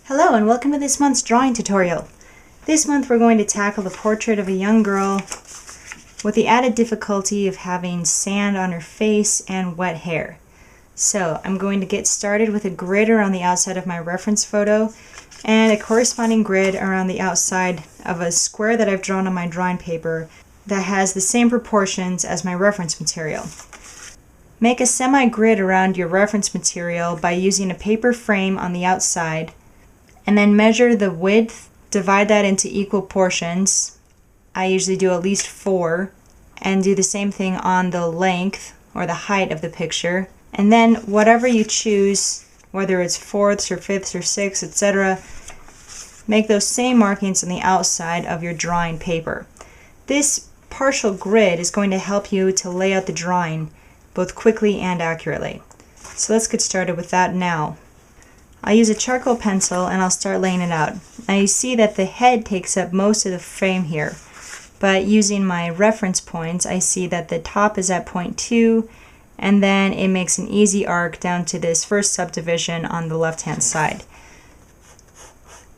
Hello and welcome to this month's drawing tutorial. This month we're going to tackle the portrait of a young girl with the added difficulty of having sand on her face and wet hair. So I'm going to get started with a grid around the outside of my reference photo and a corresponding grid around the outside of a square that I've drawn on my drawing paper that has the same proportions as my reference material. Make a semi-grid around your reference material by using a paper frame on the outside, and then measure the width, divide that into equal portions. I usually do at least 4, and do the same thing on the length or the height of the picture. And then whatever you choose, whether it's 4ths or 5ths or 6ths, etc., make those same markings on the outside of your drawing paper. This partial grid is going to help you to lay out the drawing both quickly and accurately. So let's get started with that now. I'll use a charcoal pencil and I'll start laying it out. Now you see that the head takes up most of the frame here, but using my reference points I see that the top is at point 2 and then it makes an easy arc down to this first subdivision on the left hand side.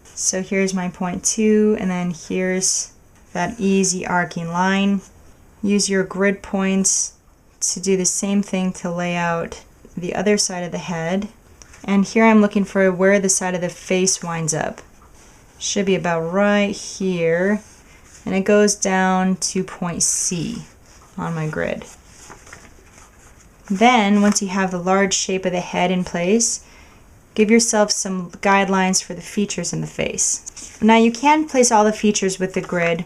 So here's my point 2 and then here's that easy arcing line. Use your grid points to do the same thing to lay out the other side of the head. And here I'm looking for where the side of the face winds up. Should be about right here. And it goes down to point C on my grid. Then, once you have the large shape of the head in place, give yourself some guidelines for the features in the face. Now you can place all the features with the grid,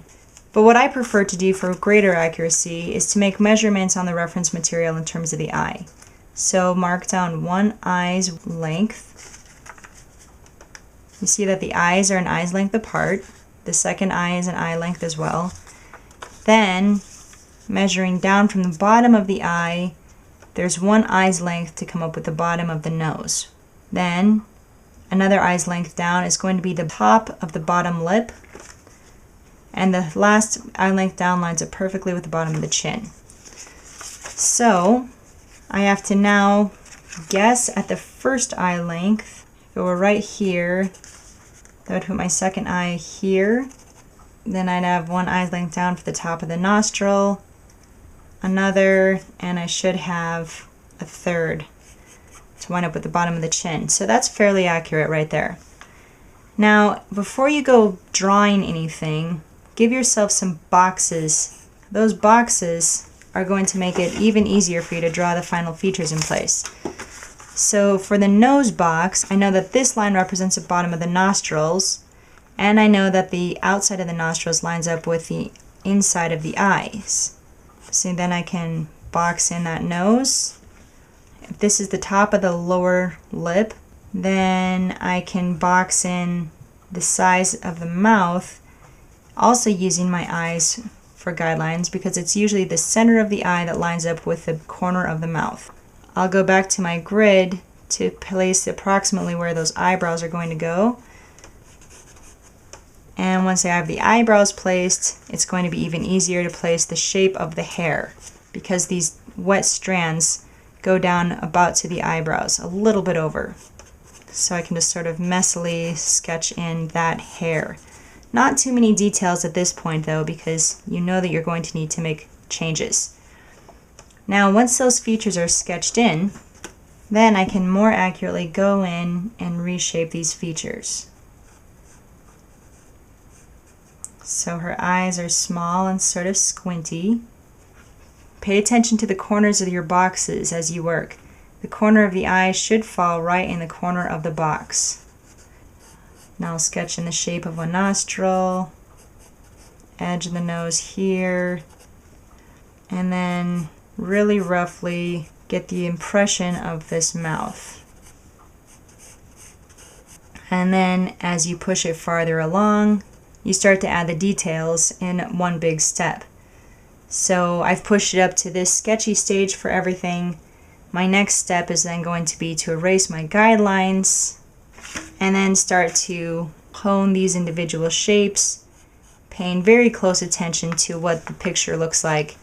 but what I prefer to do for greater accuracy is to make measurements on the reference material in terms of the eye. So mark down one eye's length. You see that the eyes are an eye's length apart. The second eye is an eye length as well. Then, measuring down from the bottom of the eye, there's one eye's length to come up with the bottom of the nose. Then, another eye's length down is going to be the top of the bottom lip. And the last eye length down lines up perfectly with the bottom of the chin. So, I have to now guess at the first eye length. If it were right here, that would put my second eye here. Then I'd have one eye length down for the top of the nostril, another, and I should have a third to wind up with the bottom of the chin. So that's fairly accurate right there. Now, before you go drawing anything, give yourself some boxes. Those boxes are going to make it even easier for you to draw the final features in place. So for the nose box, I know that this line represents the bottom of the nostrils, and I know that the outside of the nostrils lines up with the inside of the eyes. So then I can box in that nose. If this is the top of the lower lip, then I can box in the size of the mouth, also using my eyes for guidelines because it's usually the center of the eye that lines up with the corner of the mouth. I'll go back to my grid to place approximately where those eyebrows are going to go. And once I have the eyebrows placed, it's going to be even easier to place the shape of the hair because these wet strands go down about to the eyebrows, a little bit over. So I can just sort of messily sketch in that hair. Not too many details at this point though, because you know that you're going to need to make changes. Now once those features are sketched in, then I can more accurately go in and reshape these features. So her eyes are small and sort of squinty. Pay attention to the corners of your boxes as you work. The corner of the eye should fall right in the corner of the box. Now I'll sketch in the shape of one nostril, edge of the nose here, and then really roughly get the impression of this mouth. And then as you push it farther along, you start to add the details in one big step. So I've pushed it up to this sketchy stage for everything. My next step is then going to be to erase my guidelines and then start to hone these individual shapes, paying very close attention to what the picture looks like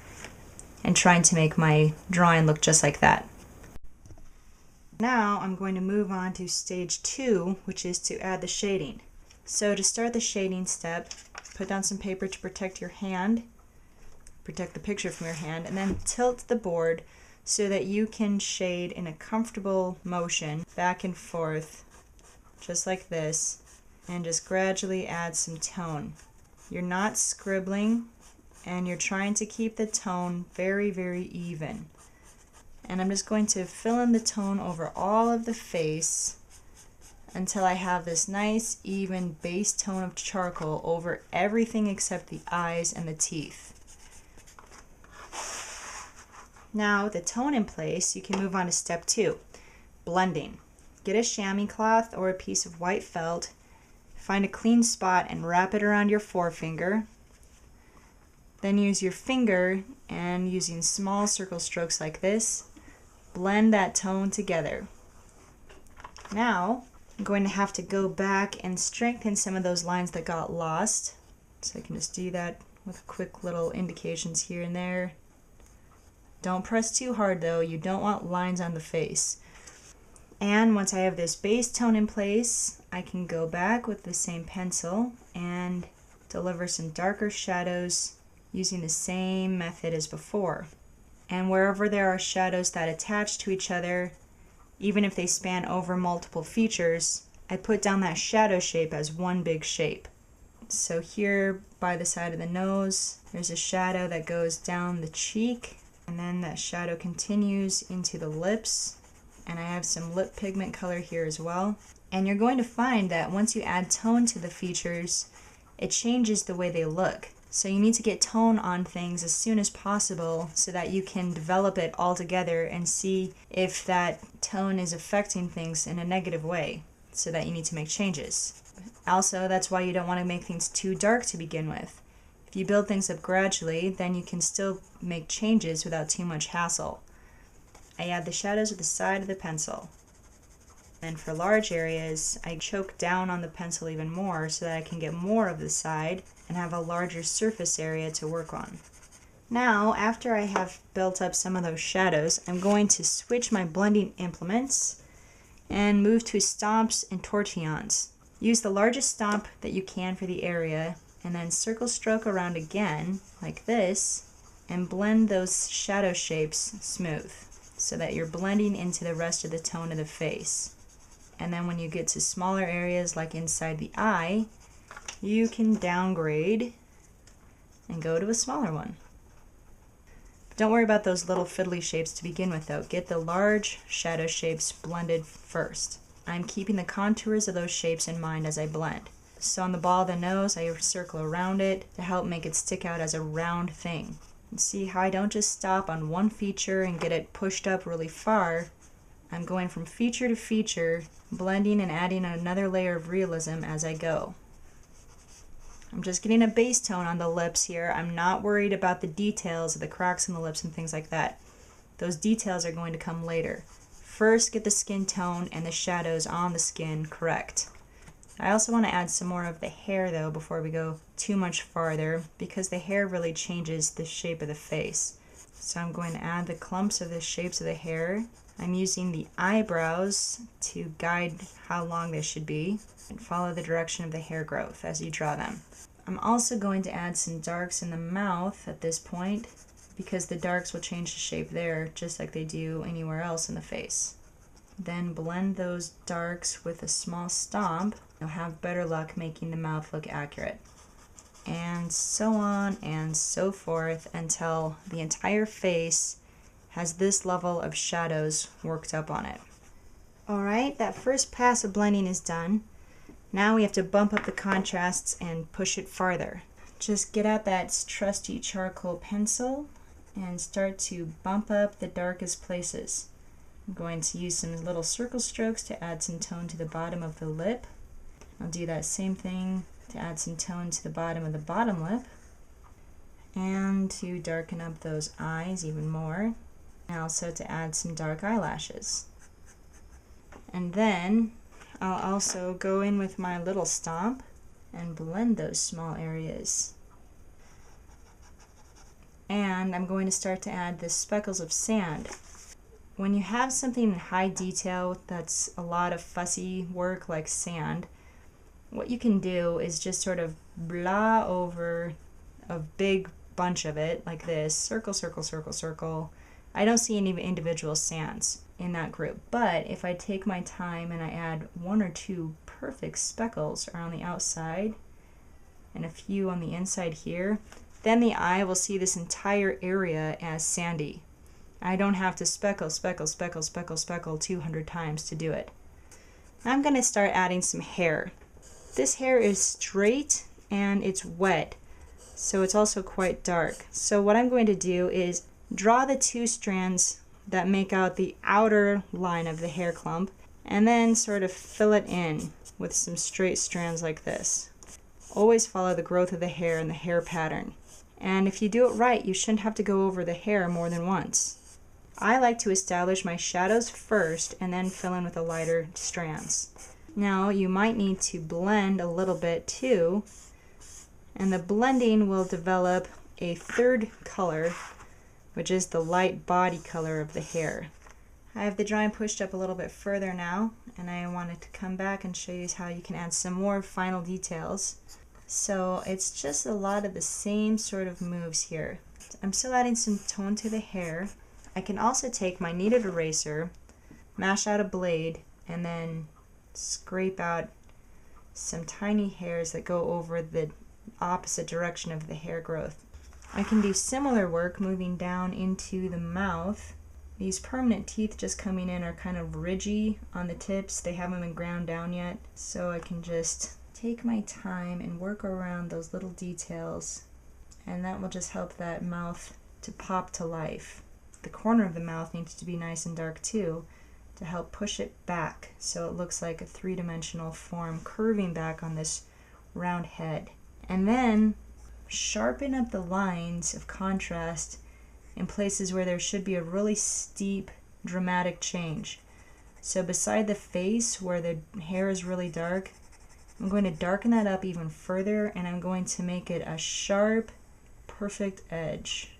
and trying to make my drawing look just like that. Now I'm going to move on to stage 2, which is to add the shading. So to start the shading step, put down some paper to protect your hand, protect the picture from your hand, and then tilt the board so that you can shade in a comfortable motion back and forth, just like this, and just gradually add some tone. You're not scribbling, and you're trying to keep the tone very, very even. And I'm just going to fill in the tone over all of the face until I have this nice, even base tone of charcoal over everything except the eyes and the teeth. Now, with the tone in place, you can move on to step 2, blending. Get a chamois cloth or a piece of white felt, find a clean spot and wrap it around your forefinger. Then use your finger and using small circle strokes like this, blend that tone together. Now, I'm going to have to go back and strengthen some of those lines that got lost. So I can just do that with quick little indications here and there. Don't press too hard though, you don't want lines on the face. And once I have this base tone in place, I can go back with the same pencil and deliver some darker shadows using the same method as before. And wherever there are shadows that attach to each other, even if they span over multiple features, I put down that shadow shape as one big shape. So here by the side of the nose, there's a shadow that goes down the cheek, and then that shadow continues into the lips, and I have some lip pigment color here as well. And you're going to find that once you add tone to the features, it changes the way they look. So you need to get tone on things as soon as possible so that you can develop it all together and see if that tone is affecting things in a negative way, so that you need to make changes. Also, that's why you don't want to make things too dark to begin with. If you build things up gradually, then you can still make changes without too much hassle. I add the shadows with the side of the pencil. And for large areas, I choke down on the pencil even more so that I can get more of the side and have a larger surface area to work on. Now, after I have built up some of those shadows, I'm going to switch my blending implements and move to stomps and tortillons. Use the largest stomp that you can for the area, and then circle stroke around again, like this, and blend those shadow shapes smooth, so that you're blending into the rest of the tone of the face. And then when you get to smaller areas like inside the eye, you can downgrade and go to a smaller one. Don't worry about those little fiddly shapes to begin with though. Get the large shadow shapes blended first. I'm keeping the contours of those shapes in mind as I blend. So on the ball of the nose, I circle around it to help make it stick out as a round thing. And see how I don't just stop on one feature and get it pushed up really far. I'm going from feature to feature, blending and adding another layer of realism as I go. I'm just getting a base tone on the lips here. I'm not worried about the details of the cracks in the lips and things like that. Those details are going to come later. First, get the skin tone and the shadows on the skin correct. I also want to add some more of the hair though before we go too much farther, because the hair really changes the shape of the face. So I'm going to add the clumps of the shapes of the hair. I'm using the eyebrows to guide how long they should be and follow the direction of the hair growth as you draw them. I'm also going to add some darks in the mouth at this point, because the darks will change the shape there just like they do anywhere else in the face. Then blend those darks with a small stomp. You'll have better luck making the mouth look accurate. And so on and so forth until the entire face has this level of shadows worked up on it. Alright, that first pass of blending is done. Now we have to bump up the contrasts and push it farther. Just get out that trusty charcoal pencil and start to bump up the darkest places. I'm going to use some little circle strokes to add some tone to the bottom of the lip. I'll do that same thing to add some tone to the bottom of the bottom lip, and to darken up those eyes even more, and also to add some dark eyelashes. And then I'll also go in with my little stomp and blend those small areas. And I'm going to start to add the speckles of sand. when you have something in high detail that's a lot of fussy work like sand, what you can do is just sort of blah over a big bunch of it like this, circle, circle, circle, circle. I don't see any individual sands in that group, but if I take my time and I add 1 or 2 perfect speckles around the outside and a few on the inside here, then the eye will see this entire area as sandy. I don't have to speckle, speckle, speckle, speckle, speckle 200 times to do it. Now I'm going to start adding some hair. This hair is straight and it's wet, so it's also quite dark. So what I'm going to do is draw the 2 strands that make out the outer line of the hair clump, and then sort of fill it in with some straight strands like this. Always follow the growth of the hair and the hair pattern. And if you do it right, you shouldn't have to go over the hair more than once. I like to establish my shadows first and then fill in with the lighter strands. Now you might need to blend a little bit too, and the blending will develop a 3rd color, which is the light body color of the hair. I have the drawing pushed up a little bit further now, and I wanted to come back and show you how you can add some more final details. So it's just a lot of the same sort of moves here. I'm still adding some tone to the hair. I can also take my kneaded eraser, mash out a blade, and then scrape out some tiny hairs that go over the opposite direction of the hair growth. I can do similar work moving down into the mouth. These permanent teeth just coming in are kind of ridgy on the tips. They haven't been ground down yet, so I can just take my time and work around those little details, and that will just help that mouth to pop to life. The corner of the mouth needs to be nice and dark too, to help push it back so it looks like a 3-dimensional form curving back on this round head. And then sharpen up the lines of contrast in places where there should be a really steep, dramatic change. So beside the face where the hair is really dark, I'm going to darken that up even further, and I'm going to make it a sharp, perfect edge.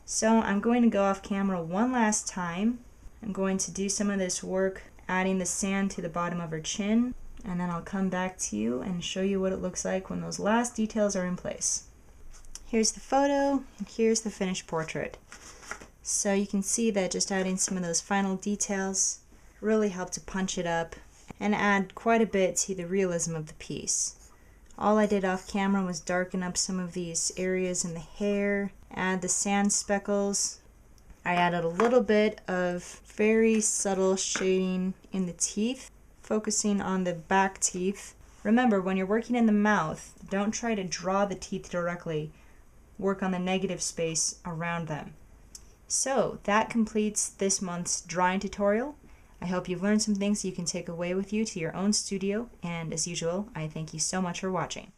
So I'm going to go off camera one last time. I'm going to do some of this work adding the sand to the bottom of her chin, and then I'll come back to you and show you what it looks like when those last details are in place. Here's the photo, and here's the finished portrait. So you can see that just adding some of those final details really helped to punch it up and add quite a bit to the realism of the piece. All I did off camera was darken up some of these areas in the hair, add the sand speckles. I added a little bit of very subtle shading in the teeth, focusing on the back teeth. Remember, when you're working in the mouth, don't try to draw the teeth directly. Work on the negative space around them. So that completes this month's drawing tutorial. I hope you've learned some things you can take away with you to your own studio, and as usual, I thank you so much for watching.